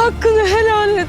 Hakkını helal et.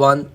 1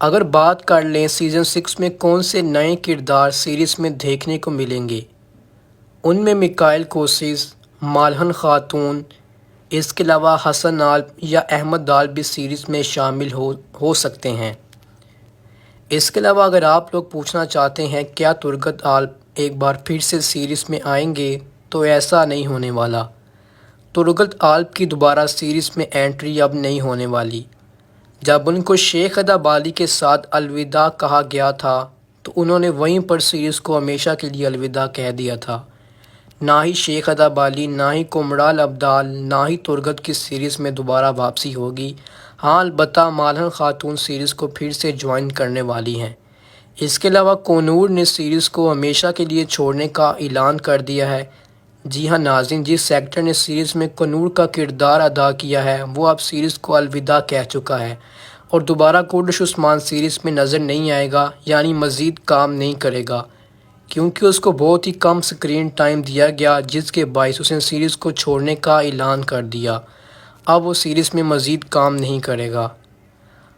اگر بات کر لیں سیزن 6 میں کون سے نئے کردار سیریز میں دیکھنے کو ملیں گے، ان میں میکائل کوسز، مالہن خاتون، اس کے علاوہ حسن آلپ یا احمد دال بھی سیریز میں شامل ہو سکتے ہیں۔ اس کے علاوہ اگر آپ لوگ پوچھنا چاہتے ہیں کیا ترگت آلپ ایک بار پھر سے سیریز میں آئیں گے، تو ایسا نہیں ہونے والا۔ ترگت آلپ کی دوبارہ سیریز میں انٹری اب نہیں ہونے والی۔ جب ان کو شیخ ادا بالی کے ساتھ الوداع کہا گیا تھا تو انہوں نے وہیں پر سیریز کو ہمیشہ کے لیے الوداع کہہ دیا تھا۔ نہ ہی شیخ ادا بالی، نہ ہی کمرال ابدال، نہ ہی ترگت کی سیریز میں دوبارہ واپسی ہوگی۔ ہاں البتہ مالہن خاتون سیریز کو پھر سے جوائن کرنے والی ہیں۔ اس کے علاوہ کونور نے سیریز کو ہمیشہ کے لیے چھوڑنے کا اعلان کر دیا ہے۔ جی ہاں ناظرین، جس ایکٹر نے سیریز میں کونور کا کردار ادا کیا ہے وہ اب سیریز کو الوداع کہہ چکا ہے اور دوبارہ کورلش عثمان سیریز میں نظر نہیں آئے گا، یعنی مزید کام نہیں کرے گا، کیونکہ اس کو بہت ہی کم سکرین ٹائم دیا گیا، جس کے باعث اس نے سیریز کو چھوڑنے کا اعلان کر دیا۔ اب وہ سیریز میں مزید کام نہیں کرے گا۔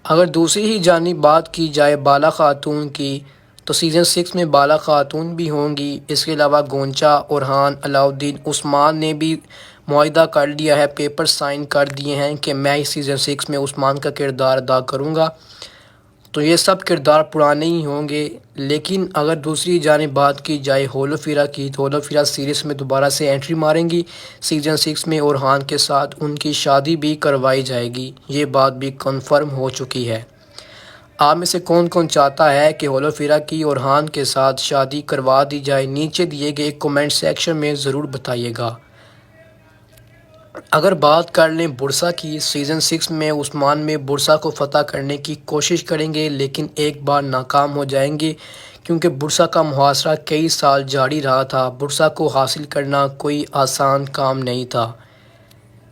اگر دوسری ہی جانب بات کی جائے بالا خاتون کی، تو سیزن 6 میں بالا خاتون بھی ہوں گی۔ اس کے علاوہ گونچا، اورحان، علاؤدین، عثمان نے بھی معاہدہ کر لیا ہے، پیپر سائن کر دیے ہیں کہ میں اس سیزن 6 میں عثمان کا کردار ادا کروں گا۔ تو یہ سب کردار پرانے ہی ہوں گے، لیکن اگر دوسری جانب بات کی جائے ہولوفیرا کی، تو ہولوفیرا سیریز میں دوبارہ سے انٹری ماریں گی سیزن 6 میں، اورحان کے ساتھ ان کی شادی بھی کروائی جائے گی، یہ بات بھی کنفرم ہو چکی ہے۔ آپ میں سے کون کون چاہتا ہے کہ ہولوفیرا کی اورحان کے ساتھ شادی کروا دی جائے؟ نیچے دیے گئے کمنٹ سیکشن میں ضرور بتائیے گا۔ اگر بات کر لیں برسا کی، سیزن 6 میں عثمان میں برسا کو فتح کرنے کی کوشش کریں گے، لیکن ایک بار ناکام ہو جائیں گے، کیونکہ برسا کا محاصرہ کئی سال جاری رہا تھا۔ برسا کو حاصل کرنا کوئی آسان کام نہیں تھا۔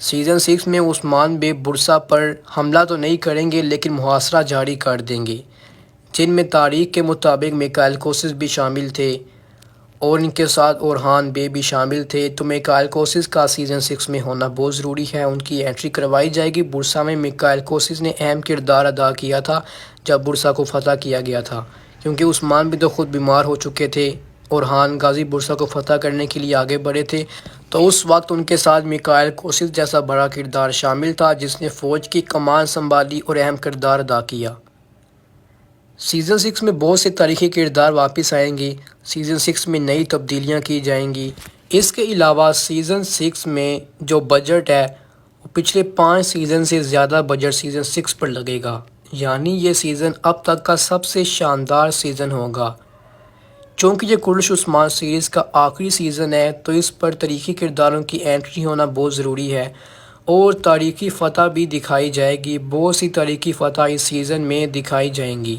سیزن 6 میں عثمان بے برسا پر حملہ تو نہیں کریں گے، لیکن محاصرہ جاری کر دیں گے، جن میں تاریخ کے مطابق میکائل کوسز بھی شامل تھے اور ان کے ساتھ اورحان بے بھی شامل تھے۔ تو میکائل کوسز کا سیزن 6 میں ہونا بہت ضروری ہے، ان کی انٹری کروائی جائے گی۔ برسا میں میکائل کوسز نے اہم کردار ادا کیا تھا جب برسا کو فتح کیا گیا تھا، کیونکہ عثمان بھی تو خود بیمار ہو چکے تھے، اورحان غازی برسا کو فتح کرنے کے لیے آگے بڑھے تھے، تو اس وقت ان کے ساتھ میکائل کوسز جیسا بڑا کردار شامل تھا جس نے فوج کی کمان سنبھالی اور اہم کردار ادا کیا۔ سیزن 6 میں بہت سے تاریخی کردار واپس آئیں گے، سیزن 6 میں نئی تبدیلیاں کی جائیں گی۔ اس کے علاوہ سیزن 6 میں جو بجٹ ہے وہ پچھلے 5 سیزن سے زیادہ بجٹ سیزن 6 پر لگے گا، یعنی یہ سیزن اب تک کا سب سے شاندار سیزن ہوگا۔ چونکہ یہ کورلش عثمان سیریز کا آخری سیزن ہے تو اس پر تاریخی کرداروں کی انٹری ہونا بہت ضروری ہے اور تاریخی فتح بھی دکھائی جائے گی۔ بہت سی تاریخی فتح اس سیزن میں دکھائی جائیں گی۔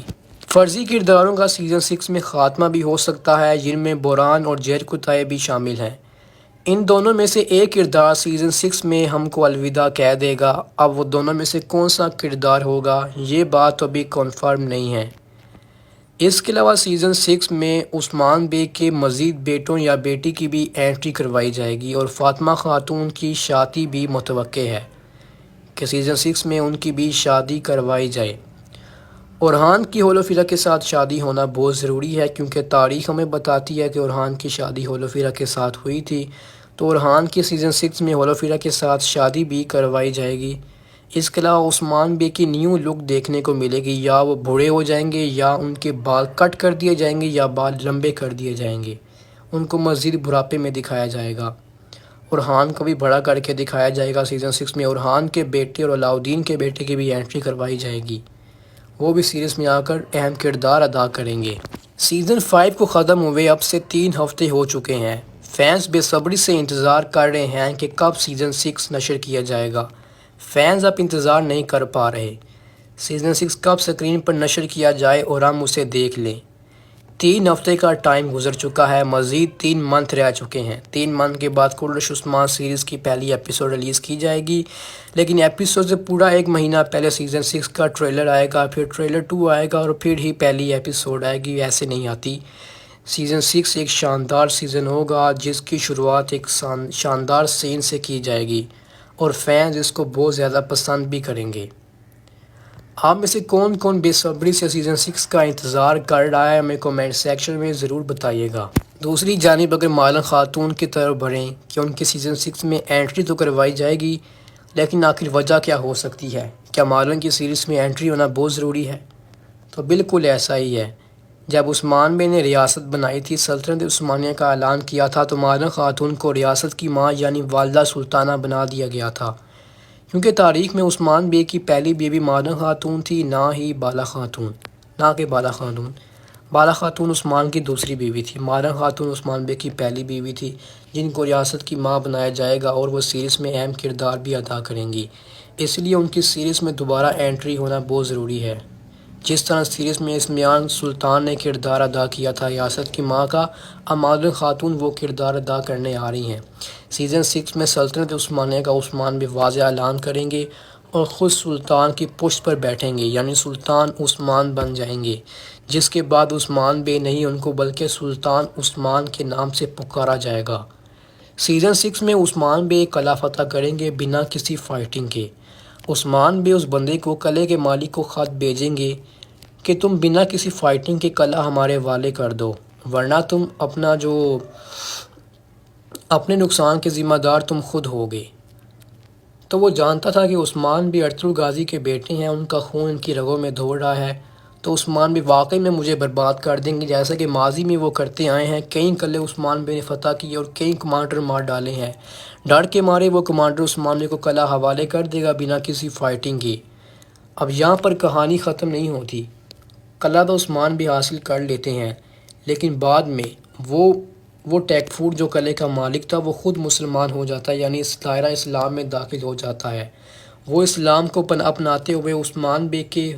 فرضی کرداروں کا سیزن 6 میں خاتمہ بھی ہو سکتا ہے، جن میں بوران اور جیر کتائے بھی شامل ہیں۔ ان دونوں میں سے ایک کردار سیزن 6 میں ہم کو الوداع کہہ دے گا۔ اب وہ دونوں میں سے کون سا کردار ہوگا یہ بات ابھی کنفرم نہیں ہے۔ اس کے علاوہ سیزن 6 میں عثمان بے کے مزید بیٹوں یا بیٹی کی بھی انٹری کروائی جائے گی اور فاطمہ خاتون کی شادی بھی متوقع ہے کہ سیزن 6 میں ان کی بھی شادی کروائی جائے۔ اورحان کی ہولوفیرا کے ساتھ شادی ہونا بہت ضروری ہے، کیونکہ تاریخ ہمیں بتاتی ہے کہ اورحان کی شادی ہولوفیرا کے ساتھ ہوئی تھی، تو اورحان کی سیزن 6 میں ہولوفیرا کے ساتھ شادی بھی کروائی جائے گی۔ اس کے علاوہ عثمان بے کی نیو لک دیکھنے کو ملے گی، یا وہ بوڑھے ہو جائیں گے یا ان کے بال کٹ کر دیے جائیں گے یا بال لمبے کر دیے جائیں گے، ان کو مزید بڑھاپے میں دکھایا جائے گا۔ اورحان کو بھی بڑا کر کے دکھایا جائے گا سیزن 6 میں۔ اورحان کے بیٹے اور علاؤدین کے بیٹے کی بھی انٹری کروائی جائے گی، وہ بھی سیریز میں آ کر اہم کردار ادا کریں گے۔ سیزن 5 کو ختم ہوئے اب سے 3 ہفتے ہو چکے ہیں۔ فینس بے صبری سے انتظار کر رہے ہیں کہ کب سیزن 6 نشر کیا جائے گا۔ فینس اب انتظار نہیں کر پا رہے، سیزن 6 کب سکرین پر نشر کیا جائے اور ہم اسے دیکھ لیں۔ 3 ہفتے کا ٹائم گزر چکا ہے، مزید 3 منتھ رہ چکے ہیں۔ 3 منتھ کے بعد کورلش عثمان سیریز کی پہلی ایپیسوڈ ریلیز کی جائے گی، لیکن ایپیسوڈ سے پورا 1 مہینہ پہلے سیزن 6 کا ٹریلر آئے گا، پھر ٹریلر 2 آئے گا اور پھر ہی پہلی ایپیسوڈ آئے گی، ایسے نہیں آتی۔ سیزن 6 ایک شاندار سیزن ہوگا جس کی شروعات ایک شاندار سین سے کی جائے گی اور فینز اس کو بہت زیادہ پسند بھی کریں گے۔ آپ میں سے کون کون بے صبری سے سیزن 6 کا انتظار کر رہا ہے ہمیں کومنٹ سیکشن میں ضرور بتائیے گا۔ دوسری جانب اگر مالن خاتون کی طرف بڑھیں کہ ان کی سیزن 6 میں انٹری تو کروائی جائے گی، لیکن آخر وجہ کیا ہو سکتی ہے؟ کیا مالن کی سیریز میں انٹری ہونا بہت ضروری ہے؟ تو بالکل ایسا ہی ہے۔ جب عثمان بے نے ریاست بنائی تھی، سلطنت عثمانیہ کا اعلان کیا تھا، تو مالن خاتون کو ریاست کی ماں یعنی والدہ سلطانہ بنا دیا گیا تھا، کیونکہ تاریخ میں عثمان بے کی پہلی بیوی مالن خاتون تھی، نہ کہ بالا خاتون۔ بالا خاتون عثمان کی دوسری بیوی تھی۔ مالن خاتون عثمان بے کی پہلی بیوی تھی، جن کو ریاست کی ماں بنایا جائے گا، اور وہ سیریز میں اہم کردار بھی ادا کریں گی، اس لیے ان کی سیریز میں دوبارہ انٹری ہونا بہت ضروری ہے۔ جس طرح سیریز میں اسمیان سلطان نے کردار ادا کیا تھا ریاست کی ماں کا، اب مالن خاتون وہ کردار ادا کرنے آ رہی ہیں۔ سیزن 6 میں سلطنت عثمانیہ کا عثمان بھی واضح اعلان کریں گے اور خود سلطان کی پشت پر بیٹھیں گے، یعنی سلطان عثمان بن جائیں گے، جس کے بعد عثمان بے نہیں ان کو بلکہ سلطان عثمان کے نام سے پکارا جائے گا۔ سیزن 6 میں عثمان بے قلعہ فتح کریں گے بنا کسی فائٹنگ کے۔ عثمان بے اس بندے کو قلعے کے مالک کو خط بھیجیں گے کہ تم بنا کسی فائٹنگ کے قلعہ ہمارے حوالے کر دو، ورنہ تم اپنے نقصان کے ذمہ دار تم خود ہوگے۔ تو وہ جانتا تھا کہ عثمان بھی ارطغرل غازی کے بیٹے ہیں، ان کا خون ان کی رگوں میں دوڑ رہا ہے، تو عثمان بھی واقعی میں مجھے برباد کر دیں گے، جیسا کہ ماضی میں وہ کرتے آئے ہیں۔ کئی قلعے عثمان بے نے فتح کیے اور کئی کمانڈر مار ڈالے ہیں۔ ڈر کے مارے وہ کمانڈر عثمان بے کو قلعہ حوالے کر دے گا بنا کسی فائٹنگ کے۔ اب یہاں پر کہانی ختم نہیں ہوتی، قلعہ تو عثمان بھی حاصل کر لیتے ہیں، لیکن بعد میں وہ ٹیک فوڈ جو قلعے کا مالک تھا وہ خود مسلمان ہو جاتا ہے، یعنی اس دائرہ اسلام میں داخل ہو جاتا ہے۔ وہ اسلام کو اپناتے ہوئے عثمان بے کے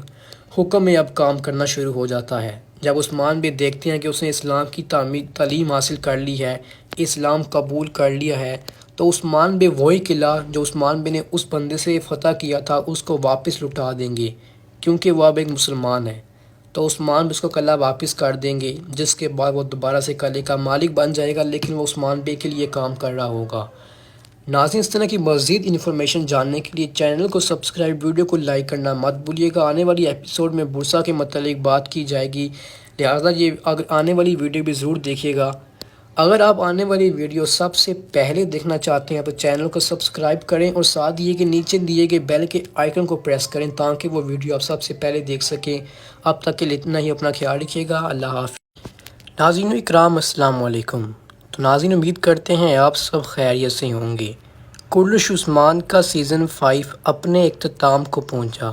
حکم میں اب کام کرنا شروع ہو جاتا ہے۔ جب عثمان بے دیکھتے ہیں کہ اس نے اسلام کی تعلیم حاصل کر لی ہے، اسلام قبول کر لیا ہے، تو عثمان بے وہی قلعہ جو عثمان بے نے اس بندے سے فتح کیا تھا اس کو واپس لوٹا دیں گے، کیونکہ وہ اب ایک مسلمان ہے۔ تو عثمان بھی اس کو قلعہ واپس کر دیں گے، جس کے بعد وہ دوبارہ سے قلعے کا مالک بن جائے گا، لیکن وہ عثمان بے کے لیے کام کر رہا ہوگا۔ ناظرین، اس طرح کی مزید انفارمیشن جاننے کے لیے چینل کو سبسکرائب، ویڈیو کو لائک کرنا مت بھولیے گا۔ آنے والی ایپیسوڈ میں بورسا کے متعلق بات کی جائے گی، لہٰذا اگر آنے والی ویڈیو بھی ضرور دیکھیے گا۔ اگر آپ آنے والی ویڈیو سب سے پہلے دیکھنا چاہتے ہیں تو چینل کو سبسکرائب کریں اور ساتھ یہ کہ نیچے دیے گئے بیل کے آئیکن کو پریس کریں تاکہ وہ ویڈیو آپ سب سے پہلے دیکھ سکیں۔ اب تک کے لیے اتنا ہی، اپنا خیال رکھیے گا، اللہ حافظ۔ ناظرین اکرام، السلام علیکم۔ تو ناظرین، امید کرتے ہیں آپ سب خیریت سے ہوں گے۔ کورلش عثمان کا سیزن 5 اپنے اختتام کو پہنچا۔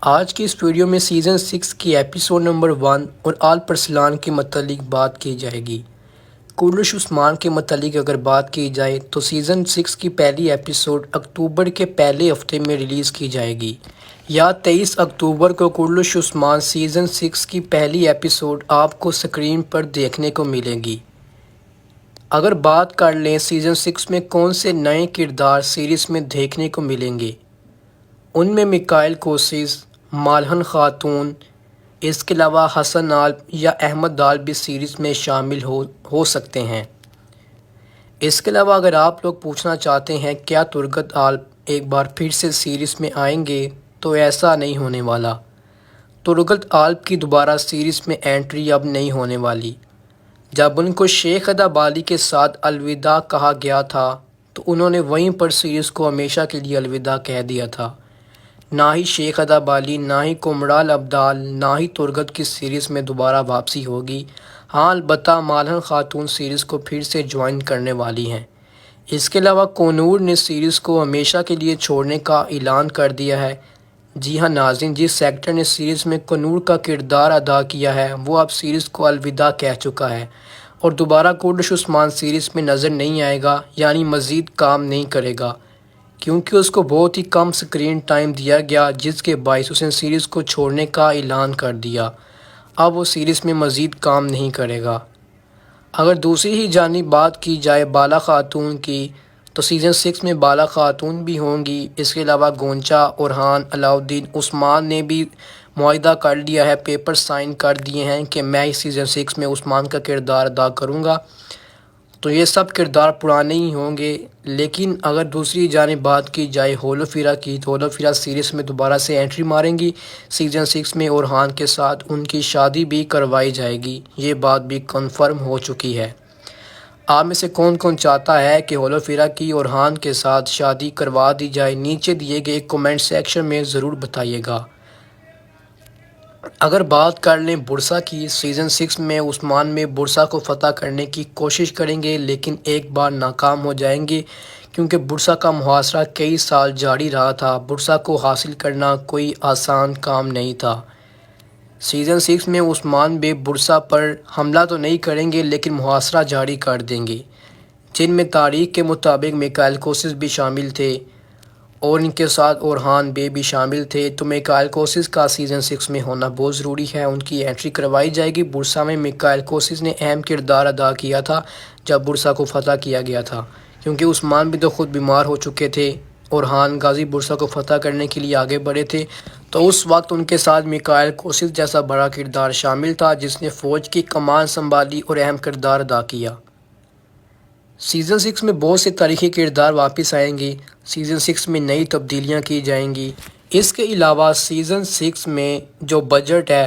آج کی اس ویڈیو میں سیزن 6 کی ایپیسوڈ نمبر 1 اور آل پرسلان کے متعلق بات کی جائے گی۔ کورلش عثمان کے متعلق اگر بات کی جائے تو سیزن 6 کی پہلی ایپیسوڈ اکتوبر کے پہلے ہفتے میں ریلیز کی جائے گی، یا 23 اکتوبر کو کورلش عثمان سیزن 6 کی پہلی ایپیسوڈ آپ کو سکرین پر دیکھنے کو ملے گی۔ اگر بات کر لیں سیزن 6 میں کون سے نئے کردار سیریز میں دیکھنے کو ملیں گے، ان میں میکائل کوسز، مالہن خاتون، اس کے علاوہ حسن آلپ یا احمد دال بھی سیریز میں شامل ہو سکتے ہیں۔ اس کے علاوہ اگر آپ لوگ پوچھنا چاہتے ہیں کیا ترگت آلپ ایک بار پھر سے سیریز میں آئیں گے، تو ایسا نہیں ہونے والا۔ ترگت آلپ کی دوبارہ سیریز میں انٹری اب نہیں ہونے والی۔ جب ان کو شیخ ادا بالی کے ساتھ الوداع کہا گیا تھا تو انہوں نے وہیں پر سیریز کو ہمیشہ کے لیے الوداع کہہ دیا تھا۔ نہ ہی شیخ ادا بالی، نہ ہی کمرال ابدال، نہ ہی ترگت کی سیریز میں دوبارہ واپسی ہوگی۔ ہاں، البتہ مالہن خاتون سیریز کو پھر سے جوائن کرنے والی ہیں۔ اس کے علاوہ کونور نے سیریز کو ہمیشہ کے لیے چھوڑنے کا اعلان کر دیا ہے۔ جی ہاں ناظرین، جس سیکٹر نے سیریز میں کونور کا کردار ادا کیا ہے وہ اب سیریز کو الوداع کہہ چکا ہے اور دوبارہ کورلش عثمان سیریز میں نظر نہیں آئے گا، یعنی مزید کام نہیں کرے گا، کیونکہ اس کو بہت ہی کم سکرین ٹائم دیا گیا، جس کے باعث اس نے سیریز کو چھوڑنے کا اعلان کر دیا۔ اب وہ سیریز میں مزید کام نہیں کرے گا۔ اگر دوسری ہی جانب بات کی جائے بالا خاتون کی، تو سیزن 6 میں بالا خاتون بھی ہوں گی۔ اس کے علاوہ گونچا، اورحان، علاؤالدین عثمان نے بھی معاہدہ کر لیا ہے، پیپر سائن کر دیے ہیں کہ میں اس سیزن 6 میں عثمان کا کردار ادا کروں گا۔ تو یہ سب کردار پرانے ہی ہوں گے، لیکن اگر دوسری جانب بات کی جائے ہولوفیرا کی، تو ہولوفیرا سیریز میں دوبارہ سے انٹری ماریں گی سیزن 6 میں، اور ہان کے ساتھ ان کی شادی بھی کروائی جائے گی، یہ بات بھی کنفرم ہو چکی ہے۔ آپ میں سے کون کون چاہتا ہے کہ ہولوفیرا کی اور ہان کے ساتھ شادی کروا دی جائے؟ نیچے دیے گئے کمنٹ سیکشن میں ضرور بتائیے گا۔ اگر بات کر لیں برسا کی، سیزن 6 میں عثمان میں برسا کو فتح کرنے کی کوشش کریں گے، لیکن ایک بار ناکام ہو جائیں گے، کیونکہ برسا کا محاصرہ کئی سال جاری رہا تھا۔ برسا کو حاصل کرنا کوئی آسان کام نہیں تھا۔ سیزن 6 میں عثمان بے برسا پر حملہ تو نہیں کریں گے، لیکن محاصرہ جاری کر دیں گے، جن میں تاریخ کے مطابق میکائل کوسس بھی شامل تھے اور ان کے ساتھ اورہان بے بھی شامل تھے۔ تو میکائل کوسس کا سیزن 6 میں ہونا بہت ضروری ہے، ان کی انٹری کروائی جائے گی۔ برسا میں میکائل کوسس نے اہم کردار ادا کیا تھا جب برسا کو فتح کیا گیا تھا، کیونکہ عثمان بھی تو خود بیمار ہو چکے تھے، اورہان غازی برسا کو فتح کرنے کے لیے آگے بڑھے تھے، تو اس وقت ان کے ساتھ میکائل کوسس جیسا بڑا کردار شامل تھا جس نے فوج کی کمان سنبھالی اور اہم کردار ادا کیا۔ سیزن 6 میں بہت سے تاریخی کردار واپس آئیں گے، سیزن 6 میں نئی تبدیلیاں کی جائیں گی۔ اس کے علاوہ سیزن 6 میں جو بجٹ ہے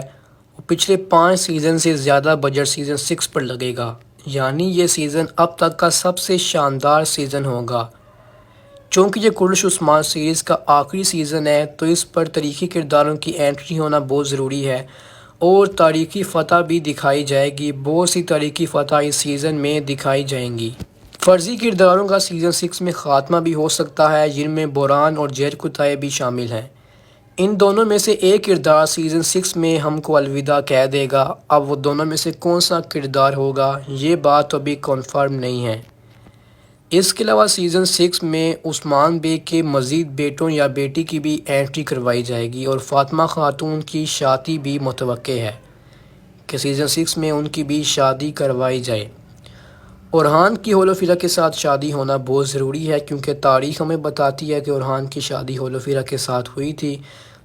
وہ پچھلے 5 سیزن سے زیادہ بجٹ سیزن 6 پر لگے گا، یعنی یہ سیزن اب تک کا سب سے شاندار سیزن ہوگا۔ چونکہ یہ کرلش عثمان سیریز کا آخری سیزن ہے، تو اس پر تاریخی کرداروں کی انٹری ہونا بہت ضروری ہے، اور تاریخی فتح بھی دکھائی جائے گی۔ بہت سی تاریخی فتح اس سیزن میں دکھائی جائیں گی۔ فرضی کرداروں کا سیزن 6 میں خاتمہ بھی ہو سکتا ہے، جن میں بوران اور جیر کتائے بھی شامل ہیں۔ ان دونوں میں سے ایک کردار سیزن 6 میں ہم کو الوداع کہہ دے گا۔ اب وہ دونوں میں سے کون سا کردار ہوگا، یہ بات تو ابھی کنفرم نہیں ہے۔ اس کے علاوہ سیزن 6 میں عثمان بے کے مزید بیٹوں یا بیٹی کی بھی انٹری کروائی جائے گی، اور فاطمہ خاتون کی شادی بھی متوقع ہے کہ سیزن 6 میں ان کی بھی شادی کروائی جائے۔ اورہان کی ہولوفیرا کے ساتھ شادی ہونا بہت ضروری ہے، کیونکہ تاریخ ہمیں بتاتی ہے کہ اورہان کی شادی ہولوفیرا کے ساتھ ہوئی تھی،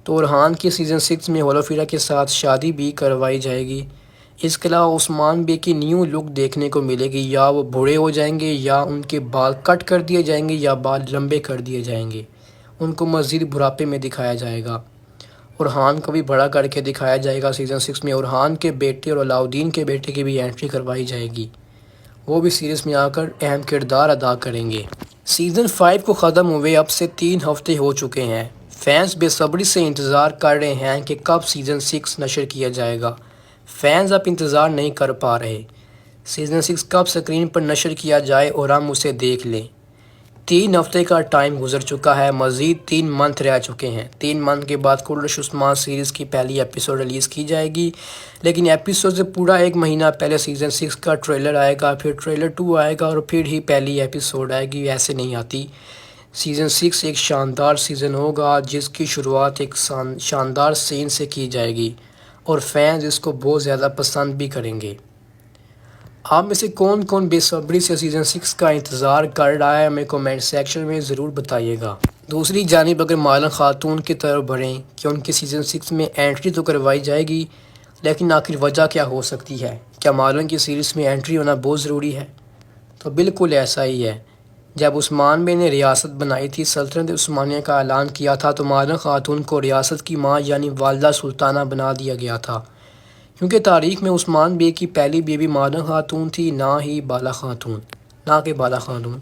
تو اورہان کی سیزن 6 میں ہولوفیرا کے ساتھ شادی بھی کروائی جائے گی۔ اس کے علاوہ عثمان بے کی نیو لک دیکھنے کو ملے گی، یا وہ بوڑھے ہو جائیں گے، یا ان کے بال کٹ کر دیے جائیں گے، یا بال لمبے کر دیے جائیں گے، ان کو مزید بڑھاپے میں دکھایا جائے گا۔ اورہان کو بھی بڑا کر کے دکھایا جائے گا سیزن 6 میں۔ اورہان کے بیٹے اور علاؤدین کے بیٹے کی بھی انٹری کروائی جائے گی، وہ بھی سیریز میں آ کر اہم کردار ادا کریں گے۔ سیزن 5 کو ختم ہوئے اب سے 3 ہفتے ہو چکے ہیں۔ فینس بے صبری سے انتظار کر رہے ہیں کہ کب سیزن 6 نشر کیا جائے گا۔ فینس اب انتظار نہیں کر پا رہے، سیزن 6 کب سکرین پر نشر کیا جائے اور ہم اسے دیکھ لیں۔ 3 ہفتے کا ٹائم گزر چکا ہے، مزید 3 منتھ رہ چکے ہیں۔ 3 منتھ کے بعد کرلش عثمان سیریز کی پہلی ایپیسوڈ ریلیز کی جائے گی، لیکن ایپیسوڈ سے پورا 1 مہینہ پہلے سیزن 6 کا ٹریلر آئے گا، پھر ٹریلر 2 آئے گا، اور پھر ہی پہلی ایپیسوڈ آئے گی، ایسے نہیں آتی۔ سیزن 6 ایک شاندار سیزن ہوگا، جس کی شروعات ایک شاندار سین سے کی جائے گی، اور فینز اس کو بہت زیادہ پسند بھی کریں گے۔ آپ میں سے کون کون بے صبری سے سیزن 6 کا انتظار کر رہا ہے، ہمیں کمنٹ سیکشن میں ضرور بتائیے گا۔ دوسری جانب اگر مارلن خاتون کی طرف بڑھیں کہ ان کی سیزن 6 میں انٹری تو کروائی جائے گی، لیکن آخر وجہ کیا ہو سکتی ہے؟ کیا مارلن کی سیریز میں انٹری ہونا بہت ضروری ہے؟ تو بالکل ایسا ہی ہے۔ جب عثمان بے نے ریاست بنائی تھی، سلطنت عثمانیہ کا اعلان کیا تھا، تو مارلن خاتون کو ریاست کی ماں یعنی والدہ سلطانہ بنا دیا گیا تھا، کیونکہ تاریخ میں عثمان بے کی پہلی بیوی مارلن خاتون تھی، نہ کہ بالا خاتون۔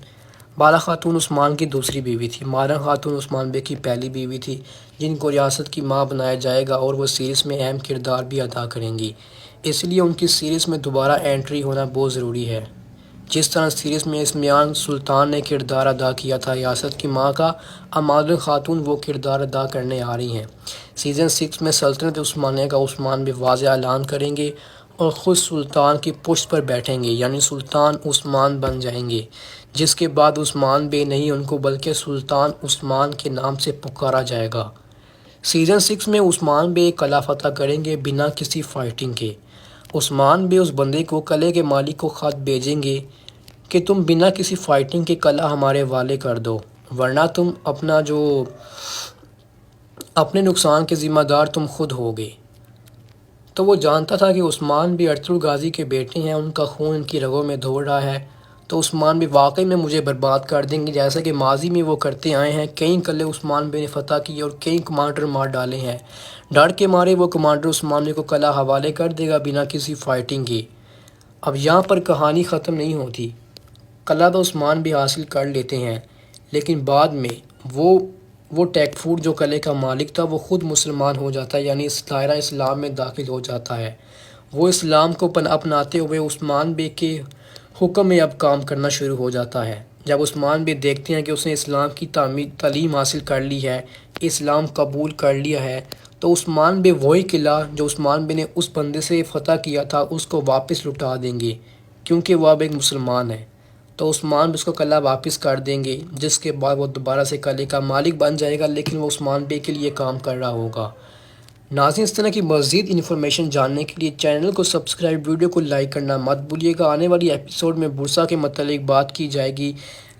بالا خاتون عثمان کی دوسری بیوی تھی، مارلن خاتون عثمان بے کی پہلی بیوی تھی، جن کو ریاست کی ماں بنایا جائے گا، اور وہ سیریز میں اہم کردار بھی ادا کریں گی، اس لیے ان کی سیریز میں دوبارہ انٹری ہونا بہت ضروری ہے۔ جس طرح سیریز میں اسمیان سلطان نے کردار ادا کیا تھا ریاست کی ماں کا، اب مارلن خاتون وہ کردار ادا کرنے آ رہی ہیں۔ سیزن 6 میں سلطنت عثمانیہ کا عثمان بے واضح اعلان کریں گے، اور خود سلطان کی پشت پر بیٹھیں گے، یعنی سلطان عثمان بن جائیں گے، جس کے بعد عثمان بے نہیں ان کو بلکہ سلطان عثمان کے نام سے پکارا جائے گا۔ سیزن 6 میں عثمان بے قلعہ فتح کریں گے بنا کسی فائٹنگ کے۔ عثمان بے اس بندے کو قلعے کے مالک کو خط بھیجیں گے کہ تم بنا کسی فائٹنگ کے قلعہ ہمارے حوالے کر دو، ورنہ تم اپنے نقصان کے ذمہ دار تم خود ہوگے۔ تو وہ جانتا تھا کہ عثمان بے ارطغرل غازی کے بیٹے ہیں، ان کا خون ان کی رگوں میں دوڑ رہا ہے، تو عثمان بے واقعی میں مجھے برباد کر دیں گے، جیسا کہ ماضی میں وہ کرتے آئے ہیں۔ کئی قلعے عثمان بے نے فتح کیے اور کئی کمانڈر مار ڈالے ہیں۔ ڈر کے مارے وہ کمانڈر عثمان بے کو قلعہ حوالے کر دے گا بنا کسی فائٹنگ کے۔ اب یہاں پر کہانی ختم نہیں ہوتی، قلعہ تو عثمان بے حاصل کر لیتے ہیں، لیکن بعد میں وہ ٹیکفور جو قلعے کا مالک تھا وہ خود مسلمان ہو جاتا ہے، یعنی اس دائرہ اسلام میں داخل ہو جاتا ہے۔ وہ اسلام کو اپناتے ہوئے عثمان بے کے حکم میں اب کام کرنا شروع ہو جاتا ہے۔ جب عثمان بے دیکھتے ہیں کہ اس نے اسلام کی تعلیم حاصل کر لی ہے، اسلام قبول کر لیا ہے، تو عثمان بے وہی قلعہ جو عثمان بے نے اس بندے سے فتح کیا تھا اس کو واپس لٹا دیں گے، کیونکہ وہ اب ایک مسلمان ہے۔ تو عثمان بے اس کو قلعہ واپس کر دیں گے، جس کے بعد وہ دوبارہ سے قلعے کا مالک بن جائے گا، لیکن وہ عثمان بے کے لیے کام کر رہا ہوگا۔ ناظرین، اس طرح کی مزید انفارمیشن جاننے کے لیے چینل کو سبسکرائب، ویڈیو کو لائک کرنا مت بھولیے گا۔ آنے والی ایپیسوڈ میں بورسا کے متعلق بات کی جائے گی،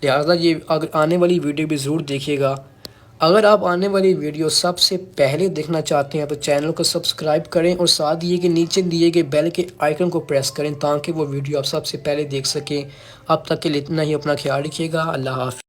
لہٰذا یہ آنے والی ویڈیو بھی ضرور دیکھیے گا۔ اگر آپ آنے والی ویڈیو سب سے پہلے دیکھنا چاہتے ہیں تو چینل کو سبسکرائب کریں اور ساتھ یہ کہ نیچے دیے گئے بیل کے آئیکن کو پریس کریں تاکہ وہ ویڈیو آپ سب سے پہلے دیکھ سکیں۔ اب تک کے لیے اتنا ہی، اپنا خیال رکھیے گا۔ اللہ حافظ۔